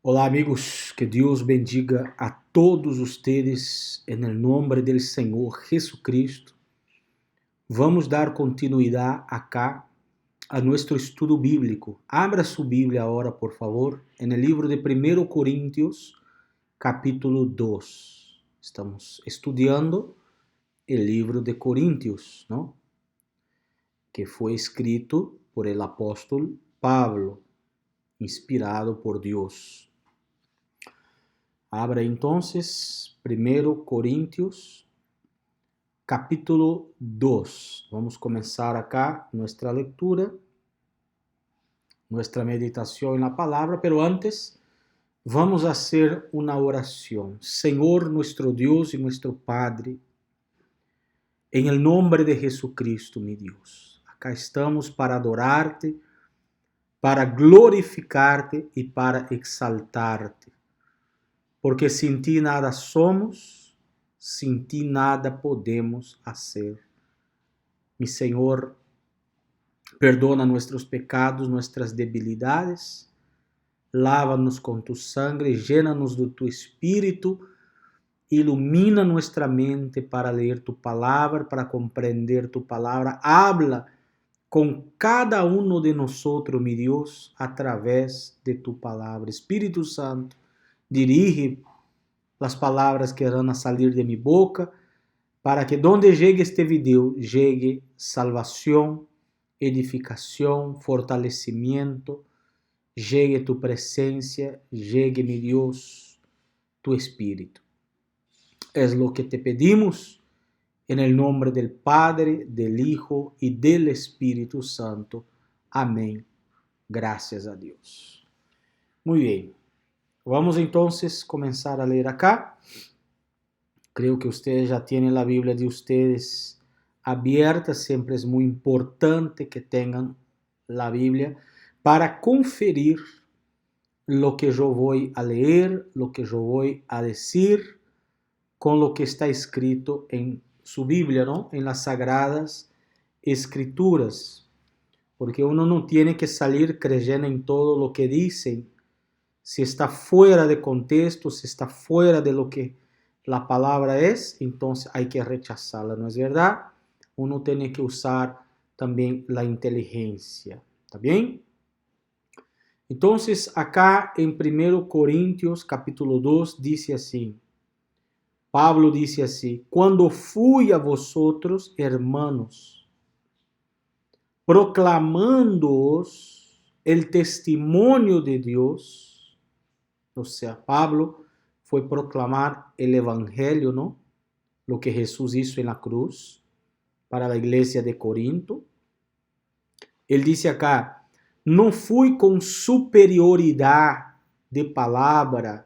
Olá amigos, que Deus bendiga a todos ustedes en el nombre del Señor Jesucristo. Vamos dar continuidade acá a nuestro estudo bíblico. Abra su Bíblia agora, por favor, en el libro de 1 Coríntios, capítulo 2. Estamos estudiando el libro de Coríntios, ¿no? Que foi escrito por el apóstol Pablo, inspirado por Deus. Abra entonces 1 Coríntios, capítulo 2. Vamos começar acá nuestra lectura, nuestra meditación en la palabra, pero antes vamos a hacer una oración. Señor nuestro Dios y nuestro Padre, en el nombre de Jesucristo, mi Dios, acá estamos para adorarte, para glorificarte y para exaltarte. Porque sin ti nada somos, sin ti nada podemos hacer. Mi Senhor, perdona nuestros pecados, nuestras debilidades, lávanos con tu sangre, llénanos de tu Espírito, ilumina nuestra mente para leer tu palabra, para comprender tu palabra. Habla con cada uno de nosotros, mi Dios, a través de tu palabra. Espírito Santo, dirige as palavras que irão a sair de minha boca, para que donde llegue este video, llegue salvação, edificação, fortalecimento, llegue tu presencia, llegue, mi Dios, tu Espírito. Es lo que te pedimos en el nombre del Padre, del Hijo y del Espíritu Santo. Amén. Gracias a Dios. Muy bien. Vamos entonces comenzar a leer acá. Creo que ustedes ya tienen la Biblia de ustedes abierta. Siempre es muy importante que tengan la Biblia para conferir lo que yo voy a leer, lo que yo voy a decir, con lo que está escrito en su Biblia, ¿no? En las Sagradas Escrituras. Porque uno no tiene que salir creyendo en todo lo que dicen. Si está fuera de contexto, si está fuera de lo que la palabra es, entonces hay que rechazarla, ¿no es verdad? Uno tiene que usar también la inteligencia, ¿está bien? Entonces acá en 1 Corintios capítulo 2 dice así, Pablo dice así, cuando fui a vosotros, hermanos, proclamándoos el testimonio de Dios. O sea, Pablo foi proclamar el evangelio, ¿no? Lo que Jesús hizo en la cruz para la iglesia de Corinto. Él dice acá, no fui con superioridad de palabra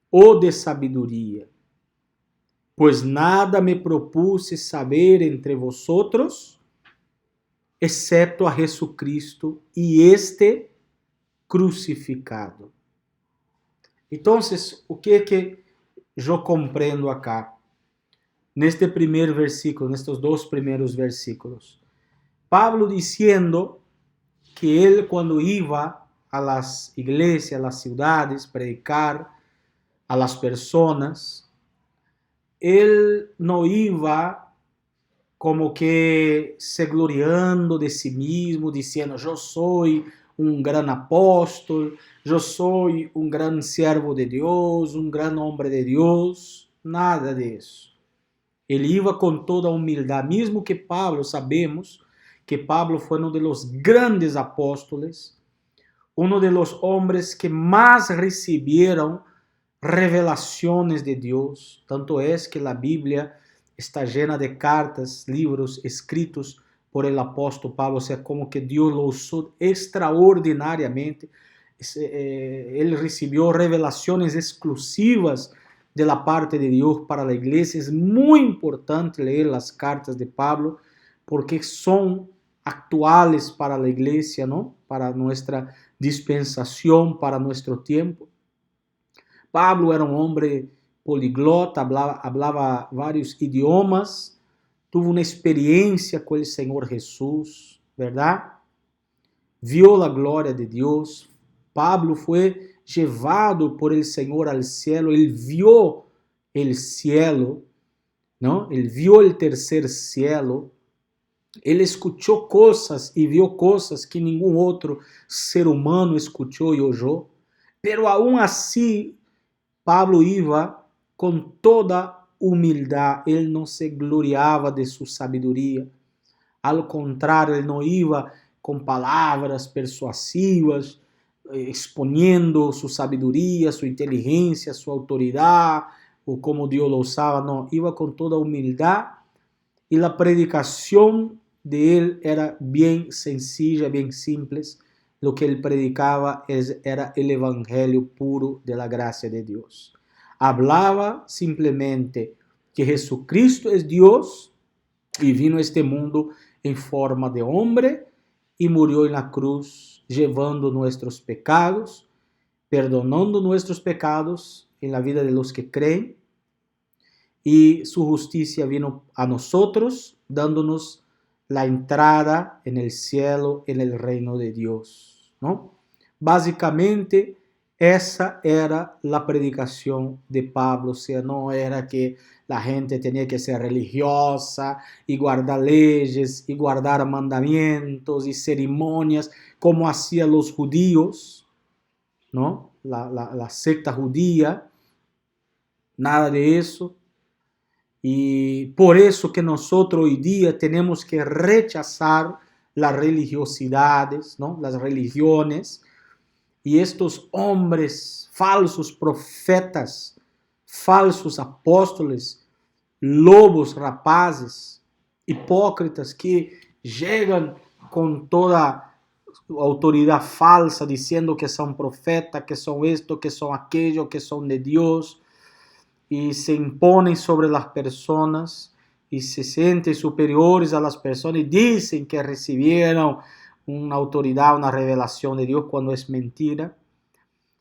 o de sabiduría, pues nada me propuse saber entre vosotros, excepto a Jesucristo y este crucificado. Então, o que eu compreendo acá? Neste primeiro versículo, nestes dois primeiros versículos. Pablo dizendo que ele, quando ia a las iglesias, a las ciudades, predicar a las personas, ele não ia como que se gloriando de si mesmo, dizendo, eu sou gran apóstol, yo soy un gran siervo de Dios, un gran hombre de Dios, nada de eso. Ele iba con toda humildad, mismo que Pablo, sabemos que Pablo fue uno de los grandes apóstoles, uno de los hombres que más recibieron revelaciones de Dios, tanto es que la Biblia está llena de cartas, libros escritos por el apóstol Pablo, o sea, como que Dios lo usó extraordinariamente. Él recibió revelaciones exclusivas de la parte de Dios para la iglesia. Es muy importante leer las cartas de Pablo porque son actuales para la iglesia, ¿no? Para nuestra dispensación, para nuestro tiempo. Pablo era un hombre poliglota, hablaba varios idiomas, tuvo una experiencia con el Señor Jesús, ¿verdad? Vio la gloria de Dios. Pablo fue llevado por el Señor al cielo, él vio el cielo, ¿no? Él vio el tercer cielo, él escuchó cosas y vio cosas que ningún otro ser humano escuchó y oyó, pero aún así Pablo iba con toda humildad, él no se gloriaba de su sabiduría, al contrario, él no iba con palabras persuasivas, exponiendo su sabiduría, su inteligencia, su autoridad, o como Dios lo usaba, no, iba con toda humildad y la predicación de él era bien sencilla, bien simple. Lo que él predicaba era el evangelio puro de la gracia de Dios. Hablaba simplemente que Jesucristo es Dios y vino a este mundo en forma de hombre y murió en la cruz llevando nuestros pecados, perdonando nuestros pecados en la vida de los que creen, y su justicia vino a nosotros dándonos la entrada en el cielo, en el reino de Dios, ¿no? Básicamente esa era la predicación de Pablo, o sea, no era que la gente tenía que ser religiosa y guardar leyes y guardar mandamientos y ceremonias como hacían los judíos, ¿no? La secta judía, nada de eso. Y por eso que nosotros hoy día tenemos que rechazar las religiosidades, ¿no? Las religiones y estos hombres, falsos profetas, falsos apóstoles, lobos rapazes, hipócritas que llegan con toda autoridad falsa diciendo que son profetas, que son esto, que son aquello, que son de Dios, y se imponen sobre las personas y se sienten superiores a las personas y dicen que recibieron una autoridad, una revelación de Dios cuando es mentira.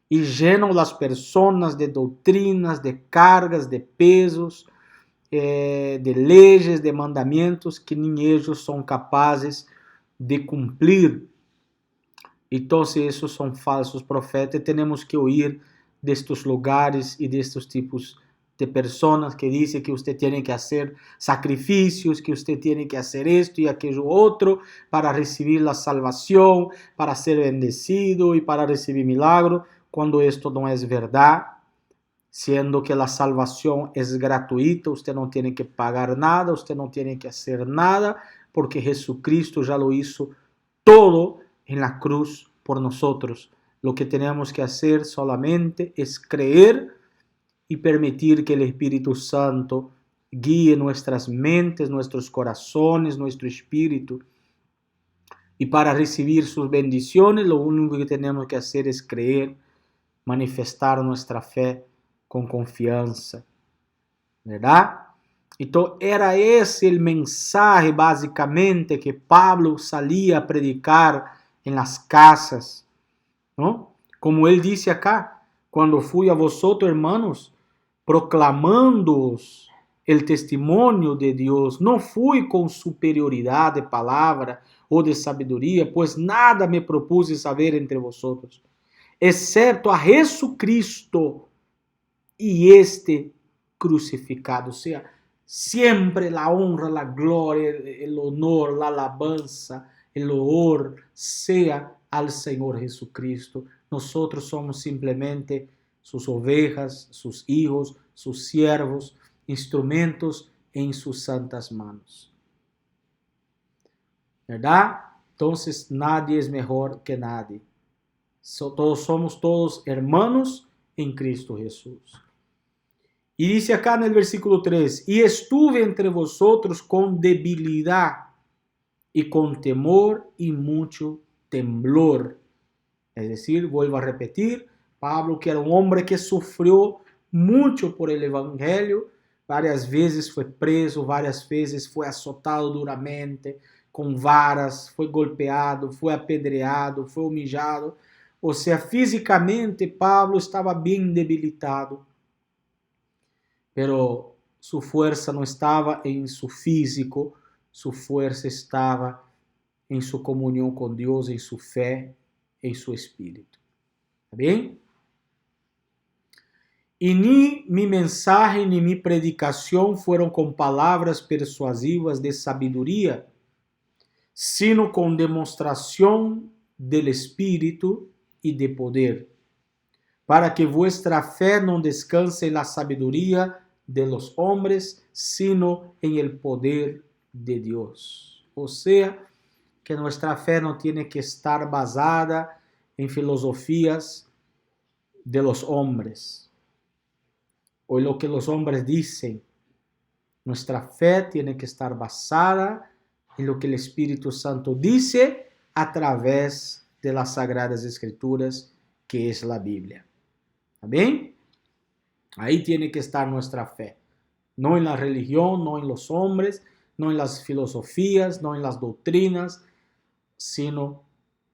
Y llenan las personas de doctrinas, de cargas, de pesos, de leyes, de mandamientos que ni ellos son capaces de cumplir. Entonces esos son falsos profetas y tenemos que huir de estos lugares y de estos tipos de personas que dicen que usted tiene que hacer sacrificios, que usted tiene que hacer esto y aquello otro para recibir la salvación, para ser bendecido y para recibir milagro, cuando esto no es verdad, siendo que la salvación es gratuita, usted no tiene que pagar nada, usted no tiene que hacer nada, porque Jesucristo ya lo hizo todo en la cruz por nosotros. Lo que tenemos que hacer solamente es creer y permitir que el Espíritu Santo guíe nuestras mentes, nuestros corazones, nuestro espíritu. Y para recibir sus bendiciones, lo único que tenemos que hacer es creer, manifestar nuestra fe con confianza, ¿verdad? Então, era esse o mensaje basicamente que Pablo salía a predicar en las casas, ¿no? Como ele disse acá, quando fui a vosotros, hermanos, proclamando-os el testimonio de Dios, não fui com superioridade de palavra ou de sabedoria, pois nada me propuse saber entre vosotros, excepto a Jesucristo y este crucificado. O sea, siempre la honra, la gloria, el honor, la alabanza, el loor sea al Señor Jesucristo. Nosotros somos simplemente sus ovejas, sus hijos, sus siervos, instrumentos en sus santas manos. ¿Verdad? Entonces nadie es mejor que nadie. Somos todos hermanos en Cristo Jesús. Y dice acá en el versículo 3, y estuve entre vosotros con debilidad y con temor y mucho temblor. Es decir, vuelvo a repetir, Pablo, que era un hombre que sufrió mucho por el evangelio, varias veces fue preso, varias veces fue azotado duramente, con varas, fue golpeado, fue apedreado, fue humillado. O sea, físicamente Pablo estaba bien debilitado. Pero su fuerza no estaba en su físico, su fuerza estaba en su comunión con Dios, en su fe, en su espíritu. ¿Está bien? E ni mi mensaje ni mi predicación fueron con palabras persuasivas de sabiduría, sino con demostración del Espíritu y de poder, para que vuestra fe no descanse en la sabiduría de los hombres, sino en el poder de Dios. O sea, que nuestra fe no tiene que estar basada en filosofías de los hombres o en lo que los hombres dicen. Nuestra fe tiene que estar basada en lo que el Espíritu Santo dice a través de las Sagradas Escrituras, que es la Biblia. ¿Está bien? Ahí tiene que estar nuestra fe. No en la religión, no en los hombres, no en las filosofías, no en las doctrinas, sino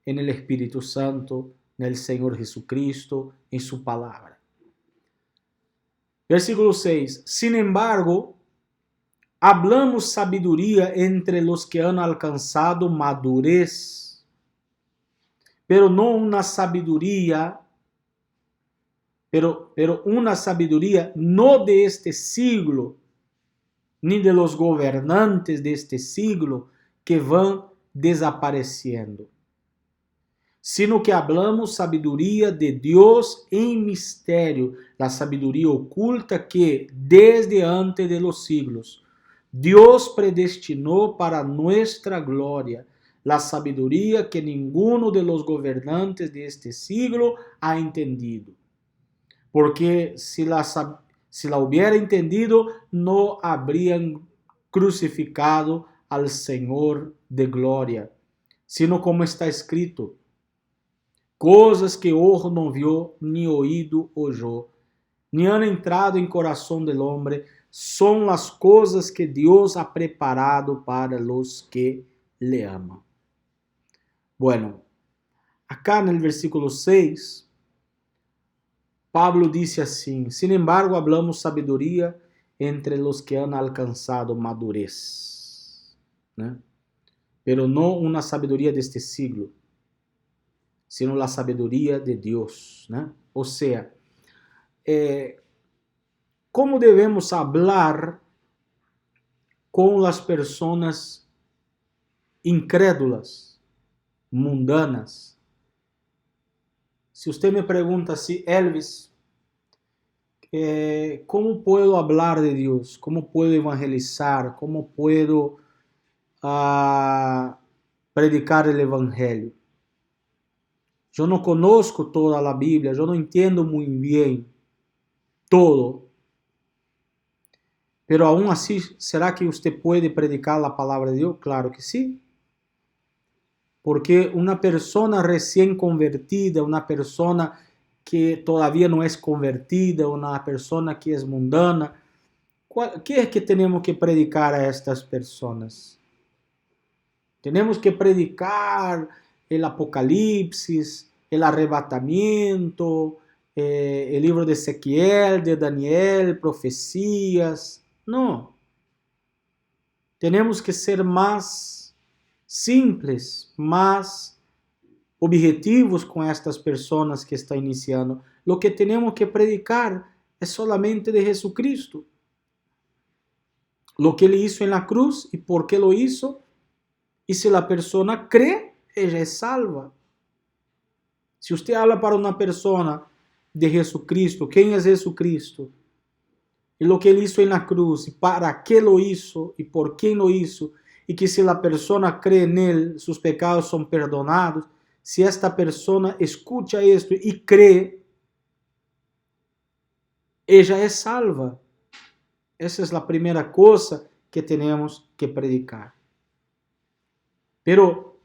en el Espíritu Santo, en el Señor Jesucristo, en su palabra. Versículo 6. Sin embargo, hablamos sabiduría entre los que han alcanzado madurez, pero no una sabiduría, pero una sabiduría no de este siglo, ni de los gobernantes de este siglo que van desapareciendo, sino que hablamos sabiduría de Dios en misterio, la sabiduría oculta que desde antes de los siglos Dios predestinó para nuestra gloria, la sabiduría que ninguno de los gobernantes de este siglo ha entendido. Porque si la hubiera entendido, no habrían crucificado al Señor de gloria, sino como está escrito: cosas que ojo no vio, ni oído oyó, ni han entrado en corazón del hombre, son las cosas que Dios ha preparado para los que le aman. Bueno, acá en el versículo 6, Pablo dice así: sin embargo, hablamos sabiduría entre los que han alcanzado madurez, ¿no? Pero no una sabiduría de este siglo, sino la sabiduría de Dios, ¿no? O sea, ¿cómo debemos hablar con las personas incrédulas, mundanas? Si usted me pregunta así, Elvis, ¿cómo puedo hablar de Dios? ¿Cómo puedo evangelizar? ¿Cómo puedo predicar el Evangelio? Yo no conozco toda la Biblia, yo no entiendo muy bien todo. Pero aún así, ¿será que usted puede predicar la palabra de Dios? Claro que sí. Porque una persona recién convertida, una persona que todavía no es convertida, una persona que es mundana, ¿qué es que tenemos que predicar a estas personas? Tenemos que predicar el Apocalipsis, el arrebatamiento, el libro de Ezequiel, de Daniel, profecías. No. Tenemos que ser más simples, más objetivos con estas personas que están iniciando. Lo que tenemos que predicar es solamente de Jesucristo. Lo que Él hizo en la cruz y por qué lo hizo. Y si la persona cree, ella es salva. Si usted habla para una persona de Jesucristo, ¿quién es Jesucristo? Y lo que Él hizo en la cruz, y para qué lo hizo, y por quién lo hizo, y que si la persona cree en Él, sus pecados son perdonados. Si esta persona escucha esto y cree, ella es salva. Esa es la primera cosa que tenemos que predicar. Pero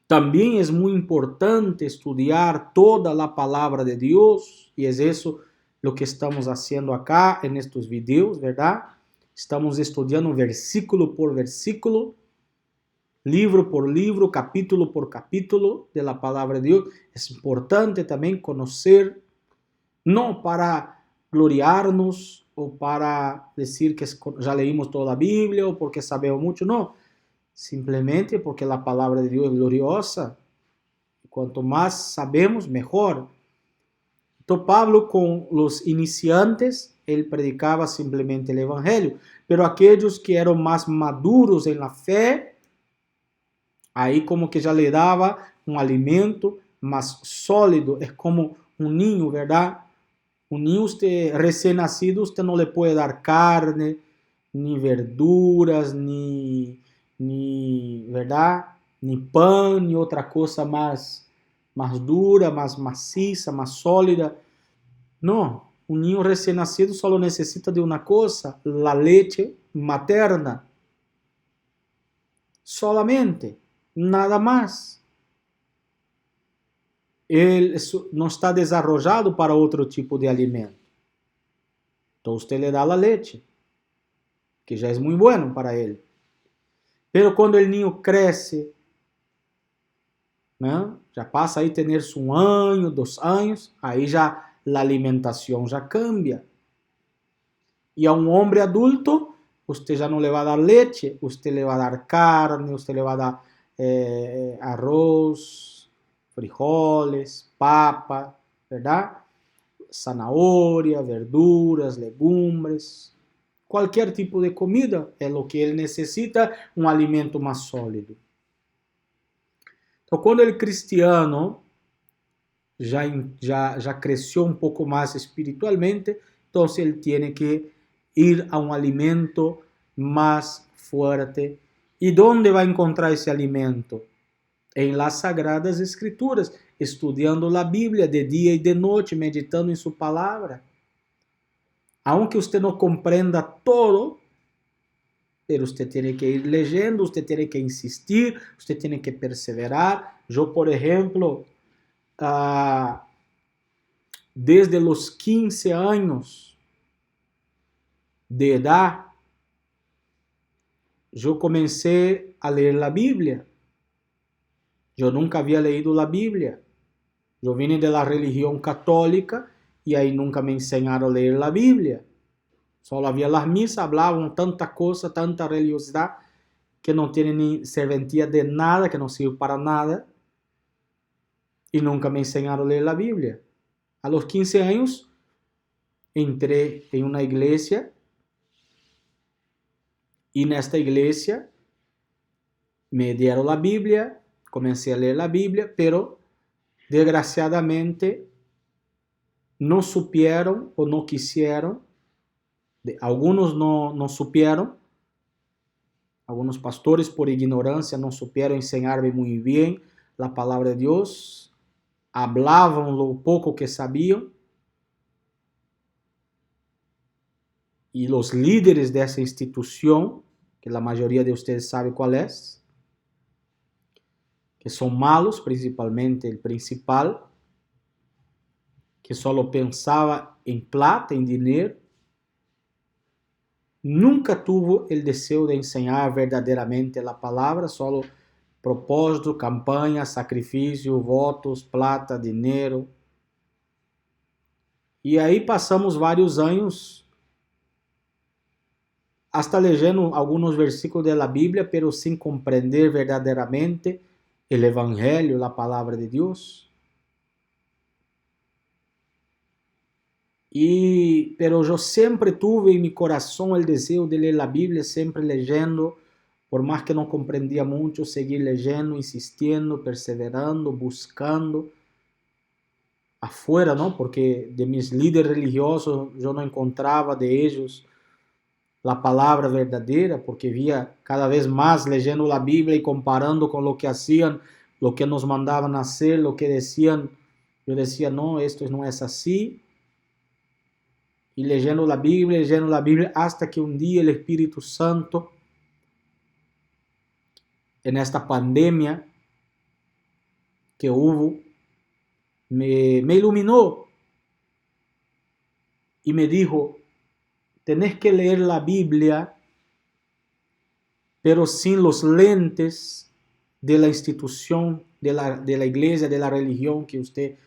también es muy importante estudiar toda la palabra de Dios, y es eso lo que estamos haciendo acá en estos videos, ¿verdad? Estamos estudiando versículo por versículo, libro por libro, capítulo por capítulo de la palabra de Dios. Es importante también conocer, no para gloriarnos o para decir que ya leímos toda la Biblia o porque sabemos mucho, no. Simplemente porque la palabra de Dios es gloriosa. Cuanto más sabemos, mejor. Entonces Pablo con los iniciantes, él predicaba simplemente el evangelio, pero aquellos que eran más maduros en la fe, ahí como que ya le daba un alimento más sólido, es como un niño, ¿verdad? Un niño usted recién nacido, usted no le puede dar carne, ni verduras, ni ¿verdad? Ni pan, ni otra cosa más dura, más maciza, más sólida. No, un niño recién nacido solo necesita de una cosa, la leche materna. Solamente, nada más. Ele não está desarrollado para outro tipo de alimento. Então você le dá a leite, que já é muito bueno para ele. Pero quando o niño cresce, né, já passa aí a ter um ano, 2 anos, aí já a alimentação já cambia. E a um homem adulto, você já não le vai dar leite, você le vai dar carne, você le vai dar arroz, frijoles, papa, ¿verdad? Zanahoria, verduras, legumbres, qualquer tipo de comida é o que ele necessita, um alimento mais sólido. Então, quando ele cristiano já cresceu um pouco mais espiritualmente, então ele tem que ir a um alimento mais forte. E onde vai encontrar esse alimento? Em las Sagradas Escrituras, estudando a Bíblia de dia e de noite, meditando em sua palavra. Aunque você não compreenda todo, pero você tem que ir leyendo, você tem que insistir, você tem que perseverar. Eu, por exemplo, desde os 15 anos de edad, eu comecei a ler a Bíblia. Eu nunca havia leído a Bíblia. Eu vim de la religião católica e aí nunca me ensinaram a ler a Bíblia. Só havia as missas, falavam tanta coisa, tanta religiosidade, que não tinha nem serventia de nada, que não sirve para nada. E nunca me ensinaram a ler a Bíblia. A los 15 anos, entrei em uma igreja e nesta igreja me deram a Bíblia, comecei a ler a Bíblia, pero desgraciadamente não supieron ou não quisieron, algunos não supieron, algunos pastores por ignorância não supieron enseñarme muito bem a palavra de Deus, hablavam lo pouco que sabiam, e os líderes dessa instituição, que a maioria de vocês sabe qual é, que são malos, principalmente o principal, que só pensava em plata, em dinheiro, nunca tuvo o desejo de ensinar verdadeiramente a palavra, só propósito, campanha, sacrifício, votos, plata, dinheiro. E aí passamos vários anos hasta leyendo alguns versículos da Bíblia, pero sem compreender verdadeiramente o Evangelho, a palavra de Deus. Pero eu sempre tuve em meu coração o desejo de ler a Bíblia, sempre leyendo, por mais que não compreendia muito, seguir leyendo, insistindo, perseverando, buscando afuera, não? Porque de mis líderes religiosos eu não encontrava de eles a palavra verdadeira, porque via cada vez mais leyendo a Bíblia e comparando com o que hacían, o que nos mandavam fazer, o que diziam. Eu dizia, não, isto não é assim. E leyendo a Bíblia, hasta que um dia o Espírito Santo, nesta pandemia que houve, me iluminou e me dijo, tenés que leer la Biblia, pero sin los lentes de la institución, de la iglesia, de la religión que usted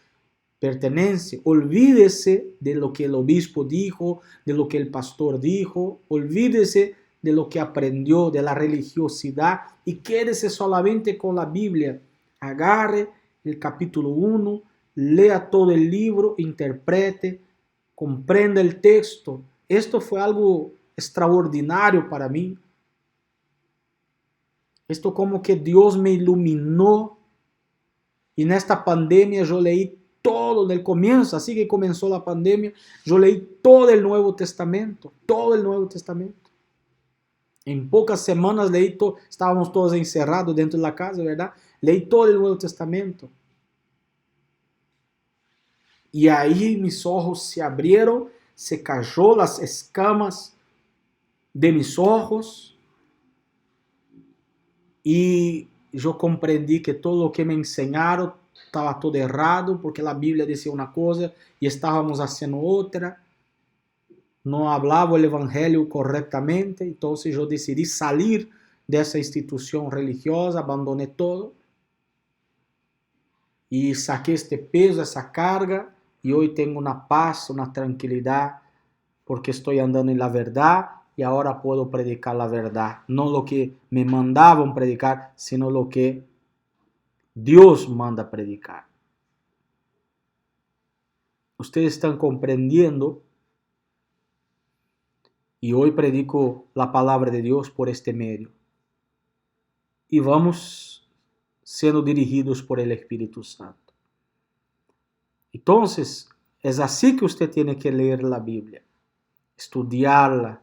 pertenece. Olvídese de lo que el obispo dijo, de lo que el pastor dijo, olvídese de lo que aprendió, de la religiosidad, y quédese solamente con la Biblia. Agarre el capítulo 1, lea todo el libro, interprete, comprenda el texto. Esto fue algo extraordinario para mí. Esto como que Dios me iluminó. Y en esta pandemia yo leí todo del comienzo, así que comenzó la pandemia, yo leí todo el Nuevo Testamento, todo el Nuevo Testamento. En pocas semanas leí todo, estábamos todos encerrados dentro de la casa, ¿verdad? Leí todo el Nuevo Testamento. Y ahí mis ojos se abrieron, se cayó las escamas de mis ojos y yo comprendí que todo lo que me enseñaron estaba todo errado, porque la Biblia decía una cosa y estábamos haciendo otra. No hablaba el evangelio correctamente, entonces yo decidí salir de esa institución religiosa, abandoné todo y saqué este peso, esa carga, y hoy tengo una paz, una tranquilidad, porque estoy andando en la verdad y ahora puedo predicar la verdad, no lo que me mandaban predicar, sino lo que Dios manda predicar. Ustedes están comprendiendo y hoy predico la palabra de Dios por este medio. Y vamos siendo dirigidos por el Espíritu Santo. Entonces, es así que usted tiene que leer la Biblia, estudiarla,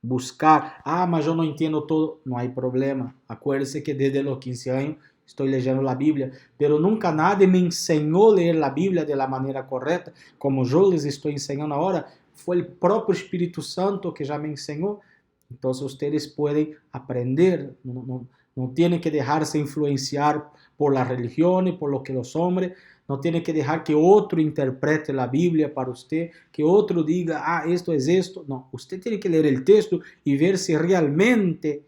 buscar. Mas yo no entiendo todo. No hay problema. Acuérdese que desde los 15 años estoy leyendo la Biblia, pero nunca nadie me enseñó a leer la Biblia de la manera correcta, como yo les estoy enseñando ahora. Fue el propio Espíritu Santo que ya me enseñó. Entonces ustedes pueden aprender, no tienen que dejarse influenciar por la religión y por lo que los hombres, no tiene que dejar que otro interprete la Biblia para usted, que otro diga, esto es esto. No, usted tiene que leer el texto y ver si realmente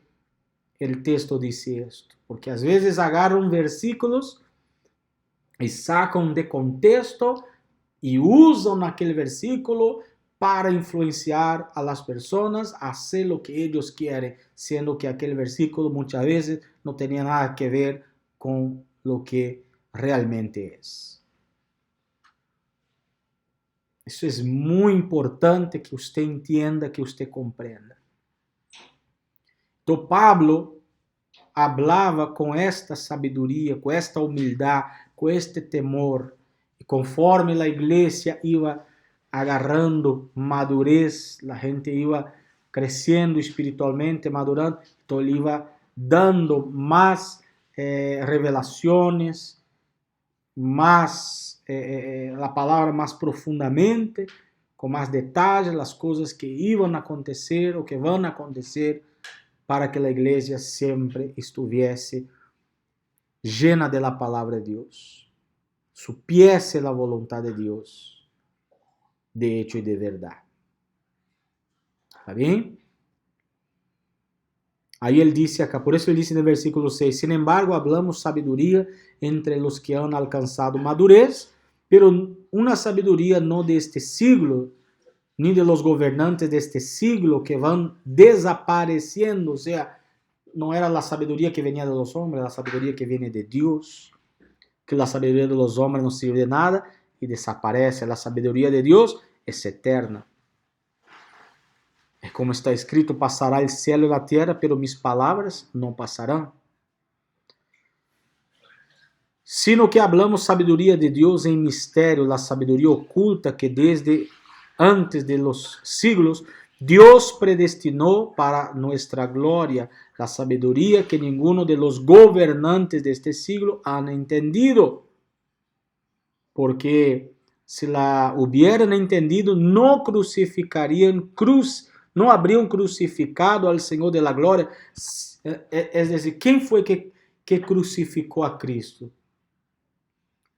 el texto dice esto. Porque a veces agarran versículos y sacan de contexto y usan aquel versículo para influenciar a las personas a hacer lo que ellos quieren, siendo que aquel versículo muchas veces no tenía nada que ver con lo que realmente es. Eso es muy importante que usted entienda, que usted comprenda. Então Pablo hablaba com esta sabedoria, com esta humildade, com este temor. E conforme a igreja ia agarrando madurez, a gente ia crescendo espiritualmente, madurando, então ele ia dando mais revelações, mais a palavra mais profundamente, com mais detalhes, as coisas que iam acontecer ou que vão acontecer, para que a igreja sempre estivesse llena de la palavra de Deus, supiese la voluntad de Deus, de hecho y de verdad. ¿Está bien? Aí ele disse acá, por isso ele disse no versículo 6, sin embargo, hablamos sabiduría entre los que han alcanzado madurez, pero una sabiduría no de este siglo, ni de los gobernantes de este siglo que van desapareciendo, o sea, no era la sabiduría que venía de los hombres, la sabiduría que viene de Dios, que la sabiduría de los hombres no sirve de nada y desaparece. La sabiduría de Dios es eterna. Es como está escrito, pasará el cielo y la tierra, pero mis palabras no pasarán. Sino que hablamos sabiduría de Dios en misterio, la sabiduría oculta que desde antes de los siglos Dios predestinó para nuestra gloria, la sabiduría que ninguno de los gobernantes de este siglo han entendido. Porque si la hubieran entendido, no crucificarían no habrían crucificado al Señor de la gloria. Es decir, ¿quién fue que crucificó a Cristo?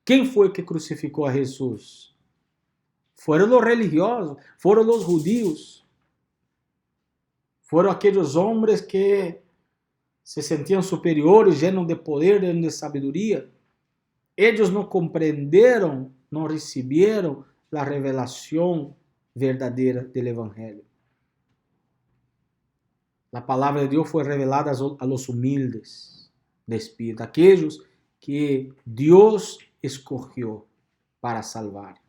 ¿Quién fue que crucificó a Jesús? Fueron los religiosos, fueron los judíos, fueron aquellos hombres que se sentían superiores, llenos de poder, llenos de sabiduría. Ellos no comprendieron, no recibieron la revelación verdadera del Evangelio. La palabra de Dios fue revelada a los humildes de espíritu, aquellos que Dios escogió. para salvar.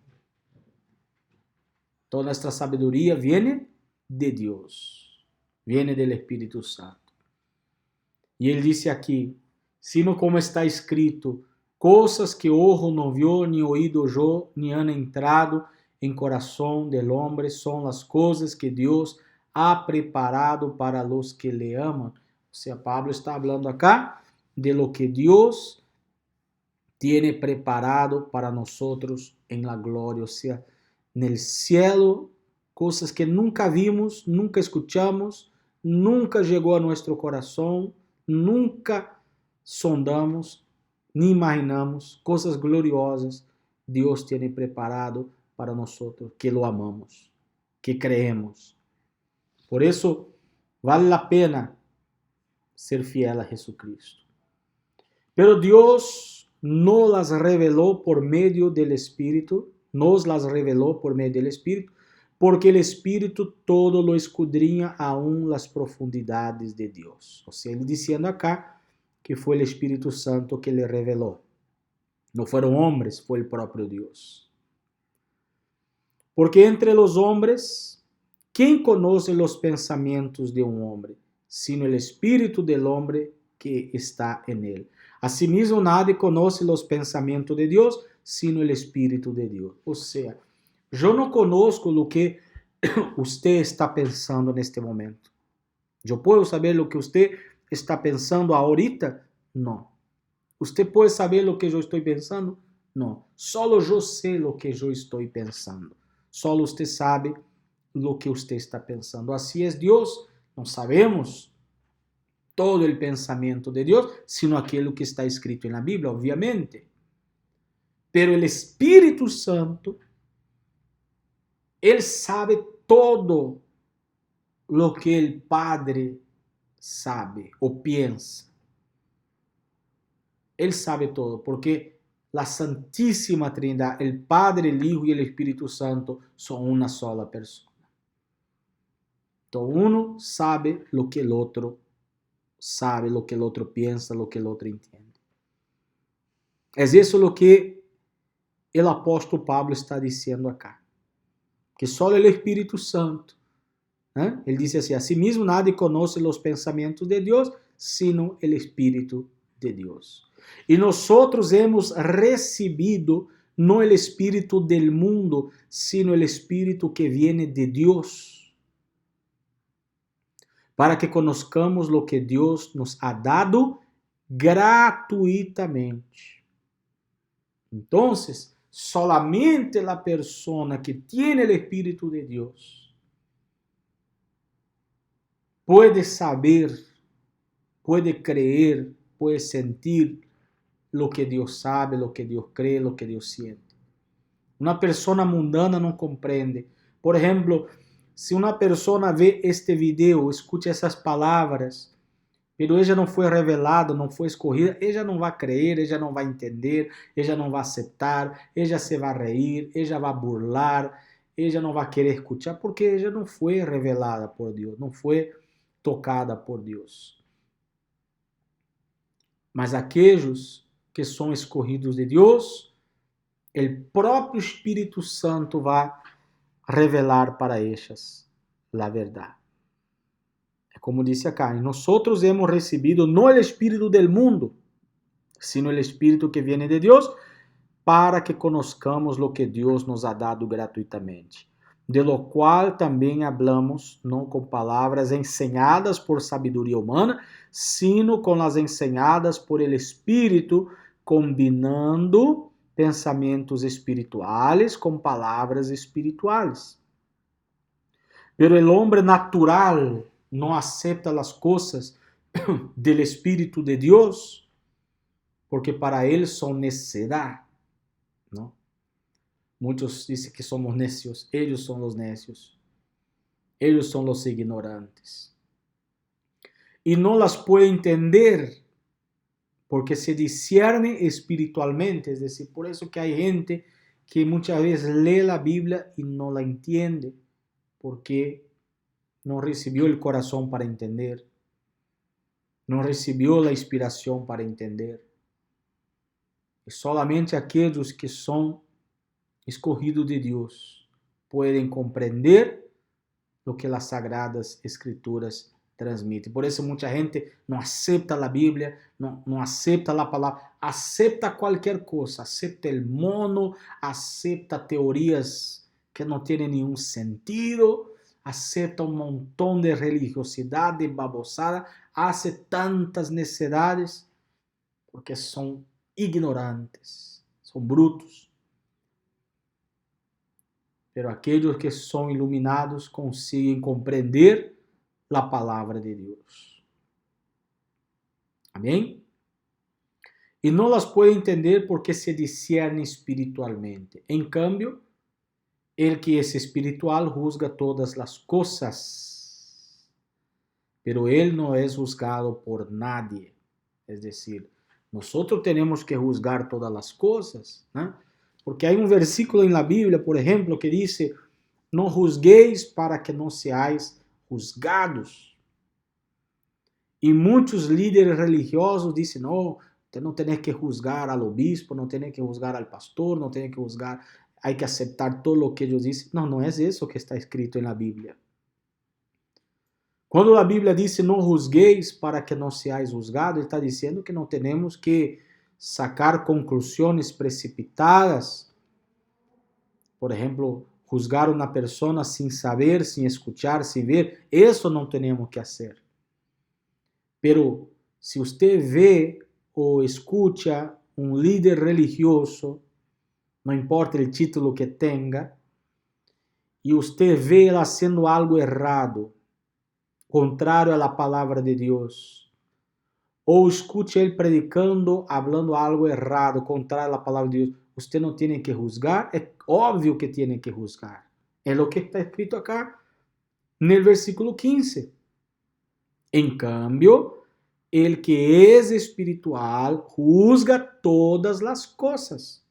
Toda nuestra sabiduría viene de Dios, viene del Espíritu Santo. E ele disse aqui, sino como está escrito, coisas que ojo no vio, ni oído yo, ni han entrado en corazón del hombre, son las cosas que Dios ha preparado para los que le aman. O sea, Pablo está hablando acá de lo que Dios tiene preparado para nosotros en la gloria, o sea, en el cielo, cosas que nunca vimos, nunca escuchamos, nunca llegó a nuestro corazón, nunca sondamos, ni imaginamos, cosas gloriosas Dios tiene preparado para nosotros, que lo amamos, que creemos. Por eso vale la pena ser fiel a Jesucristo. Pero Dios no las reveló por medio del Espíritu, nos las reveló por medio del Espíritu, porque el Espíritu todo lo escudriña aún las profundidades de Dios. O sea, ele diciendo acá que fue el Espíritu Santo que le reveló. No fueron hombres, fue el propio Dios. Porque entre los hombres, ¿quién conoce los pensamientos de un hombre? Sino el Espíritu del hombre que está en él. Asimismo, nadie conoce los pensamientos de Dios, sino el Espíritu de Dios. O sea, yo no conozco lo que usted está pensando en este momento. ¿Yo puedo saber lo que usted está pensando ahorita? No. ¿Usted puede saber lo que yo estoy pensando? No. Solo yo sé lo que yo estoy pensando. Solo usted sabe lo que usted está pensando. Así es Dios. No sabemos todo el pensamiento de Dios, sino aquello que está escrito en la Biblia, obviamente. Pero el Espíritu Santo, Él sabe todo lo que el Padre sabe o piensa. Él sabe todo, porque la Santísima Trinidad, el Padre, el Hijo y el Espíritu Santo son una sola persona. Entonces uno sabe lo que el otro sabe, lo que el otro piensa, lo que el otro entiende. Es eso lo que el apóstol Pablo está diciendo acá. Que solo el Espíritu Santo, él dice así, asimismo nadie conoce los pensamientos de Dios, sino el Espíritu de Dios. Y nosotros hemos recibido no el espíritu del mundo, sino el espíritu que viene de Dios, para que conozcamos lo que Dios nos ha dado gratuitamente. Entonces, solamente la persona que tiene el Espíritu de Dios puede saber, puede creer, puede sentir lo que Dios sabe, lo que Dios cree, lo que Dios siente. Una persona mundana no comprende. Por ejemplo, si una persona ve este video, escucha essas palavras, pero ella não foi revelada, não foi escorrida, ella não vai crer, ella não vai entender, ella não vai aceitar, ella se vai reír, ella vai burlar, ella não vai querer escuchar, porque ella não foi revelada por Deus, não foi tocada por Deus. Mas aqueles que são escorridos de Deus, o próprio Espírito Santo vai revelar para ellas a verdade. É como disse acá, nós hemos recebido não o Espírito del mundo, sino o Espírito que viene de Deus, para que conozcamos lo que Deus nos ha dado gratuitamente. De lo qual também hablamos, não com palavras ensinadas por sabedoria humana, sino com as ensinadas por el Espírito, combinando pensamentos espirituales com palavras espirituales. Pero el hombre natural no acepta las cosas del Espíritu de Dios, porque para él son necedad, ¿no? Muchos dicen que somos necios, ellos son los necios, ellos son los ignorantes. Y no las puede entender, porque se discierne espiritualmente, es decir, por eso que hay gente que muchas veces lee la Biblia y no la entiende, porque no recibió el corazón para entender, no recibió la inspiración para entender. Y solamente aquellos que son escogidos de Dios pueden comprender lo que las Sagradas Escrituras transmiten. Por eso mucha gente no acepta la Biblia, no acepta la palabra, acepta cualquier cosa, acepta el mono, acepta teorías que no tienen ningún sentido, acepta un montón de religiosidad, de babosada, hace tantas necedades porque son ignorantes, son brutos. Pero aquellos que son iluminados consiguen comprender la palabra de Dios. Amén. Y no las puede entender porque se discierne espiritualmente. En cambio, el que es espiritual juzga todas las cosas, pero él no es juzgado por nadie. Es decir, nosotros tenemos que juzgar todas las cosas, ¿no? Porque hay un versículo en la Biblia, por ejemplo, que dice, no juzguéis para que no seáis juzgados. Y muchos líderes religiosos dicen, no, usted no tiene que juzgar al obispo, no tiene que juzgar al pastor, no tiene que juzgar, hay que aceptar todo lo que ellos dicen. No, no es eso que está escrito en la Biblia. Quando a Bíblia diz não juzgueis para que não seais juzgados, ele está dizendo que não temos que sacar conclusões precipitadas. Por exemplo, juzgar uma pessoa sem saber, sem escuchar, sem ver. Isso não temos que fazer. Pero se você vê ou escuta um líder religioso, não importa o título que tenha, e você vê ele fazendo algo errado, contrário à palavra de Deus, ou escute ele predicando, hablando algo errado, contrário à palavra de Deus, você não tem que juzgar, é óbvio que tem que juzgar. É o que está escrito acá, no versículo 15. Em cambio, el que es espiritual juzga todas as coisas,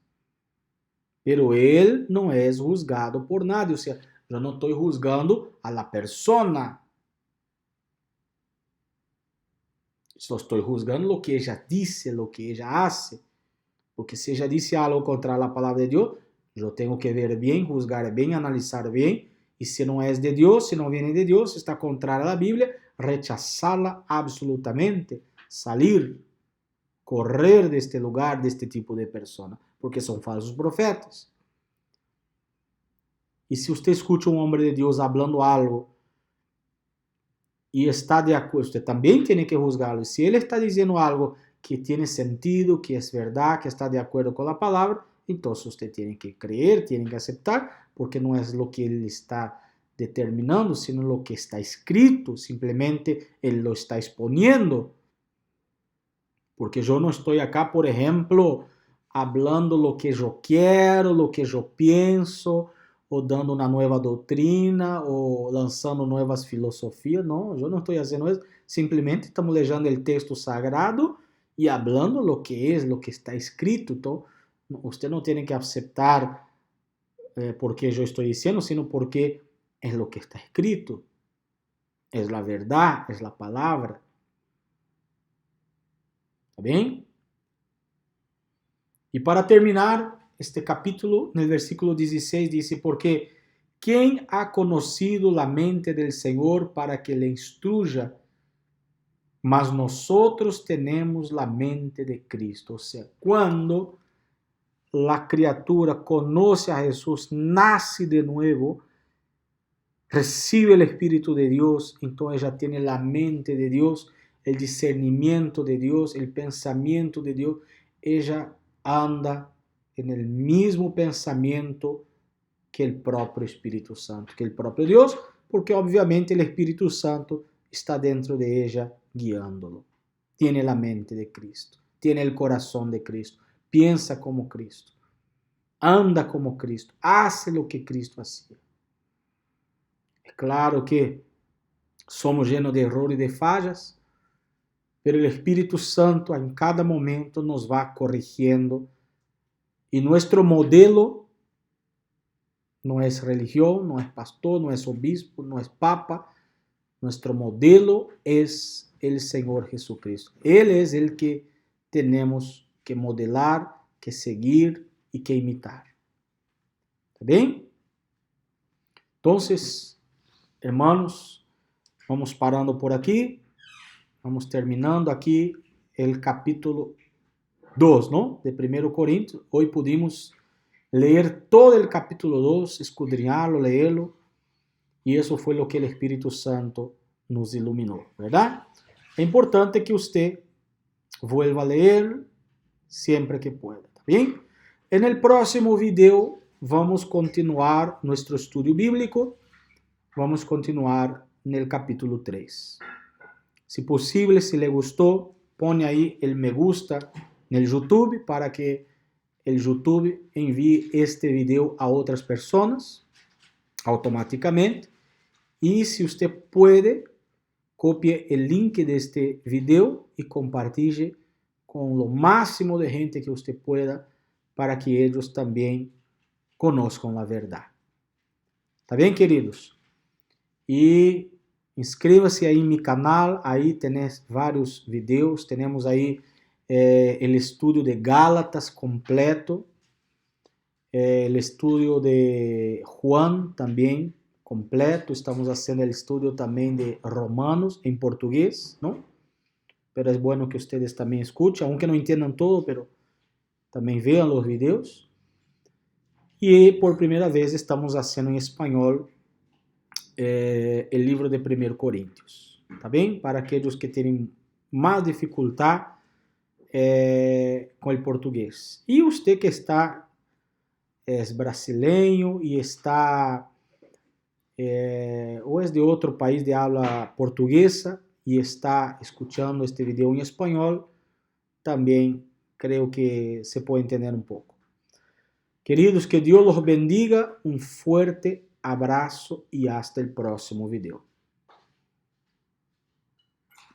pero él não é juzgado por nadie. Ou seja, eu não estou juzgando a la persona, só estou juzgando o que ella disse, o que ella hace. Porque se ella disse algo contra a palavra de Deus, eu tenho que ver bem, juzgar bem, analisar bem. E se não é de Deus, se não vem de Deus, está contrária à Bíblia, rechazá-la absolutamente, salir, correr deste lugar, deste tipo de pessoa, porque são falsos profetas. E se você escuta um homem de Deus falando algo e está de acordo, você também tem que juzgá-lo. Se ele está dizendo algo que tem sentido, que é verdade, que está de acordo com a palavra, então você tem que crer, tem que aceitar, porque não é o que ele está determinando, sino o que está escrito, simplesmente ele lo está exponiendo. Porque eu não estou acá, por exemplo, hablando lo que eu quero, lo que eu penso, ou dando uma nova doutrina, ou lançando novas filosofias. Não, eu não estou fazendo isso. Simplesmente estamos lendo o texto sagrado e falando lo que é, lo que está escrito. Então, você não tem que aceitar porque eu estou dizendo, sino porque é lo que está escrito. É a verdade, é a palavra. ¿Está bem? E para terminar este capítulo, no versículo 16, dice, porque ¿quién ha conocido la mente del Señor para que le instruya? Mas nosotros tenemos la mente de Cristo. O sea, cuando la criatura conoce a Jesús, nace de nuevo, recibe el Espíritu de Dios, entonces ella tiene la mente de Dios, el discernimiento de Dios, el pensamiento de Dios. Ella anda en el mismo pensamiento que el propio Espíritu Santo, que el propio Dios, porque obviamente el Espíritu Santo está dentro de ella guiándolo. Tiene la mente de Cristo, tiene el corazón de Cristo, piensa como Cristo, anda como Cristo, hace lo que Cristo hacía. Es claro que somos llenos de errores y de fallas, pero el Espíritu Santo en cada momento nos va corrigiendo. Y nuestro modelo no es religión, no es pastor, no es obispo, no es papa. Nuestro modelo es el Señor Jesucristo. Él es el que tenemos que modelar, que seguir y que imitar. ¿Está bien? Entonces, hermanos, vamos parando por aquí. Vamos terminando aqui o capítulo 2, ¿no? De 1 Corintios. Hoy pudimos leer todo el capítulo 2, escudriñarlo, leerlo, y eso fue lo que el Espíritu Santo nos iluminó, ¿verdad? Es importante que usted vuelva a leer siempre que pueda, ¿está bien? En el próximo video vamos a continuar nuestro estudio bíblico, vamos a continuar en el capítulo 3. Si posible, si le gustó, pone ahí el me gusta en el YouTube para que el YouTube envíe este video a otras personas automáticamente. Y si usted puede, copie el link de este video y compartille con lo máximo de gente que usted pueda para que ellos también conozcan la verdad. ¿Está bien, queridos? Y inscríbase aí em mi canal, aí tenés vários vídeos, temos aí o estudo de Gálatas completo, o estudo de Juan também completo, estamos fazendo o estudo também de Romanos em português, não? Pero é bueno que ustedes também escuchen, aunque não entendam todo, pero também vean os vídeos. E por primeira vez estamos fazendo em espanhol o livro de 1 Coríntios, tá bem? Para aqueles que têm mais dificuldade com o português. E você que está brasileiro e está ou é de outro país de habla portuguesa e está escutando este vídeo em espanhol, também creio que se pode entender um pouco. Queridos, que Deus los bendiga, um fuerte abraço e hasta el próximo video.